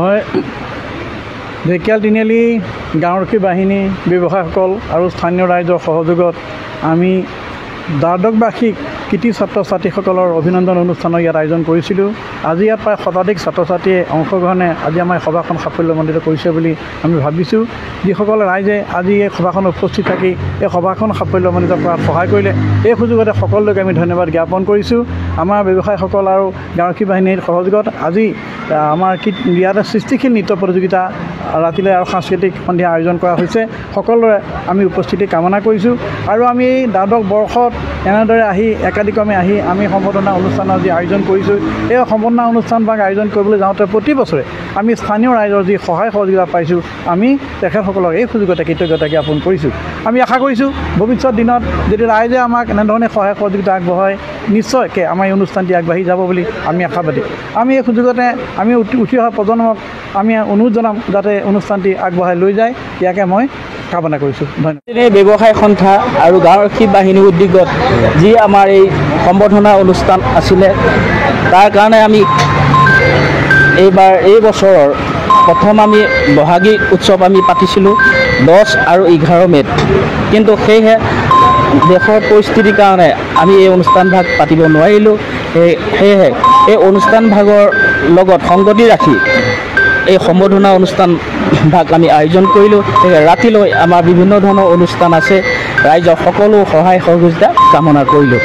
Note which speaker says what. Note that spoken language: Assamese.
Speaker 1: হয় ঢেকিয়াল তিনিআলি গাঁওৰক্ষী বাহিনী ব্যৱসায়ীসকল আৰু স্থানীয় ৰাইজৰ সহযোগত আমি দ্বাদশবাৰ্ষিক কৃতি ছাত্ৰ ছাত্ৰীসকলৰ অভিনন্দন অনুষ্ঠানৰ ইয়াত আয়োজন কৰিছিলোঁ। আজি ইয়াত প্ৰায় শতাধিক ছাত্ৰ ছাত্ৰীয়ে অংশগ্ৰহণে আজি আমাৰ সভাখন সাফল্যমণ্ডিত কৰিছে বুলি আমি ভাবিছোঁ। যিসকল ৰাইজে আজি এই সভাখনত উপস্থিত থাকি এই সভাখন সাফল্যমণ্ডিত কৰাত সহায় কৰিলে এই সুযোগতে সকলোকে আমি ধন্যবাদ জ্ঞাপন কৰিছোঁ। আমাৰ ব্যৱসায়ীসকল আৰু গাঁওৰক্ষী বাহিনীৰ সহযোগত আজি আমাৰ ইয়াতে সৃষ্টিশীল নৃত্য প্ৰতিযোগিতা ৰাতিলৈ আৰু সাংস্কৃতিক সন্ধিয়া আয়োজন কৰা হৈছে। সকলোৰে আমি উপস্থিতি কামনা কৰিছোঁ আৰু আমি এই দ্বাদশ বৰ্ষত এনেদৰে আহি একাদিক্ৰমে আহি আমি সম্বৰ্ধনা অনুষ্ঠান আজি আয়োজন কৰিছোঁ। এই সম্বৰ্ধনা অনুষ্ঠানভাগ আয়োজন কৰিবলৈ যাওঁতে প্ৰতি বছৰে আমি স্থানীয় ৰাইজৰ যি সহায় সহযোগিতা পাইছোঁ আমি তেখেতসকলক এই সুযোগতে কৃতজ্ঞতা জ্ঞাপন কৰিছোঁ। আমি আশা কৰিছোঁ ভৱিষ্যত দিনত যদি ৰাইজে আমাক এনেধৰণে সহায় সহযোগিতা আগবঢ়ায় নিশ্চয়কৈ আমাৰ এই অনুষ্ঠানটি আগবাঢ়ি যাব বুলি আমি আশাবাদী। আমি এই সুযোগতে আমি উঠি অহা প্ৰজন্মক আমি অনুৰোধ জনাম যাতে অনুষ্ঠানটি আগবঢ়াই লৈ যায়, ইয়াকে মই কামনা কৰিছোঁ। ধন্যবাদ।
Speaker 2: ব্যৱসায় সন্থা আৰু গাঁওৰক্ষী বাহিনীৰ উদ্যোগত যি আমাৰ এই সম্বৰ্ধনা অনুষ্ঠান আছিলে তাৰ কাৰণে আমি এই বছৰৰ প্ৰথম আমি বহাগী উৎসৱ আমি পাতিছিলোঁ 10 আৰু 11 মে'ত, কিন্তু সেয়েহে দেশৰ পৰিস্থিতিৰ কাৰণে আমি এই অনুষ্ঠানভাগ পাতিব নোৱাৰিলোঁ। সেয়েহে এই অনুষ্ঠানভাগৰ লগত সংগতি ৰাখি এই সম্বৰ্ধনা অনুষ্ঠানভাগ আমি আয়োজন কৰিলোঁ। ৰাতিলৈ আমাৰ বিভিন্ন ধৰণৰ অনুষ্ঠান আছে, ৰাইজৰ সকলো সহায় সহযোগিতা কামনা কৰিলোঁ।